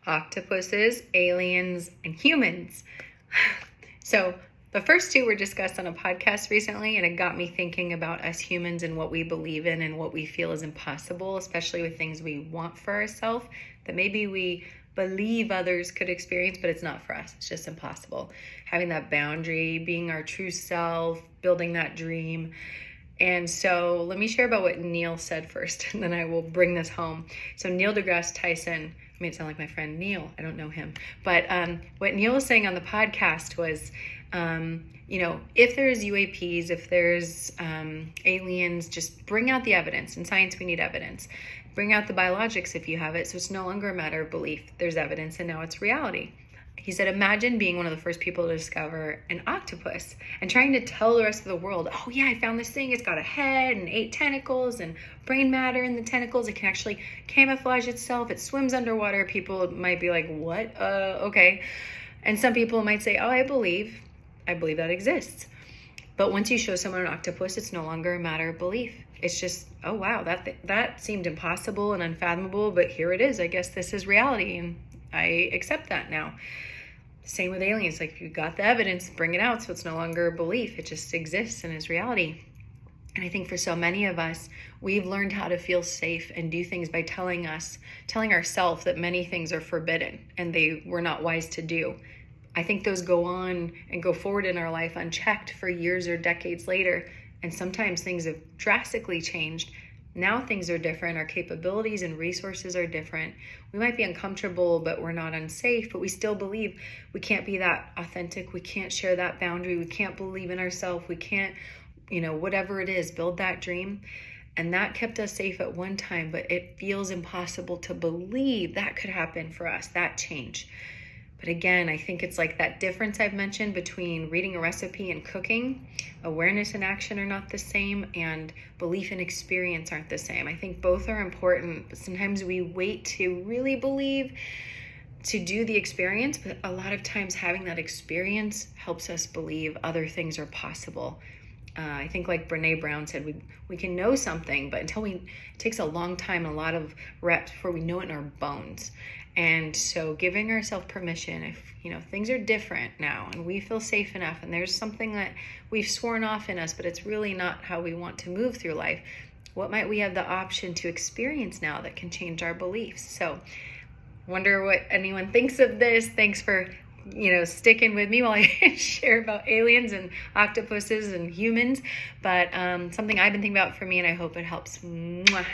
octopuses, aliens, and humans. So the first two were discussed on a podcast recently, and it got me thinking about us humans and what we believe in and what we feel is impossible, especially with things we want for ourselves that maybe we believe others could experience, but it's not for us. It's just impossible. Having that boundary, being our true self, building that dream. And so let me share about what Neil said first, and then I will bring this home. So Neil deGrasse Tyson, I made it sound like my friend Neil. I don't know him. But what Neil was saying on the podcast was, if there's UAPs, if there's aliens, just bring out the evidence. In science, we need evidence. Bring out the biologics if you have it, so it's no longer a matter of belief. There's evidence, and now it's reality. He said, imagine being one of the first people to discover an octopus and trying to tell the rest of the world, oh yeah, I found this thing. It's got a head and 8 tentacles and brain matter in the tentacles. It can actually camouflage itself. It swims underwater. People might be like, what? Okay. And some people might say, oh, I believe that exists. But once you show someone an octopus, it's no longer a matter of belief. It's just, oh wow, that seemed impossible and unfathomable, but here it is. I guess this is reality, and I accept that now. Same with aliens. Like, if you got the evidence, bring it out, so it's no longer a belief. It just exists and is reality. And I think for so many of us, we've learned how to feel safe and do things by telling ourselves that many things are forbidden and they were not wise to do. I think those go on and go forward in our life unchecked for years or decades later. And sometimes things have drastically changed. Now things are different. Our capabilities and resources are different. We might be uncomfortable, but we're not unsafe. But we still believe we can't be that authentic. We can't share that boundary. We can't believe in ourselves. We can't, whatever it is, build that dream. And that kept us safe at one time, but it feels impossible to believe that could happen for us, that change. But again, I think it's like that difference I've mentioned between reading a recipe and cooking. Awareness and action are not the same, and belief and experience aren't the same. I think both are important, but sometimes we wait to really believe to do the experience, but a lot of times having that experience helps us believe other things are possible. I think like Brene Brown said, we can know something, but it takes a long time and a lot of reps before we know it in our bones. And so giving ourselves permission, if things are different now and we feel safe enough and there's something that we've sworn off in us, but it's really not how we want to move through life, what might we have the option to experience now that can change our beliefs? So wonder what anyone thinks of this. Thanks for sticking with me while I share about aliens and octopuses and humans, but something I've been thinking about for me, and I hope it helps. Mwah.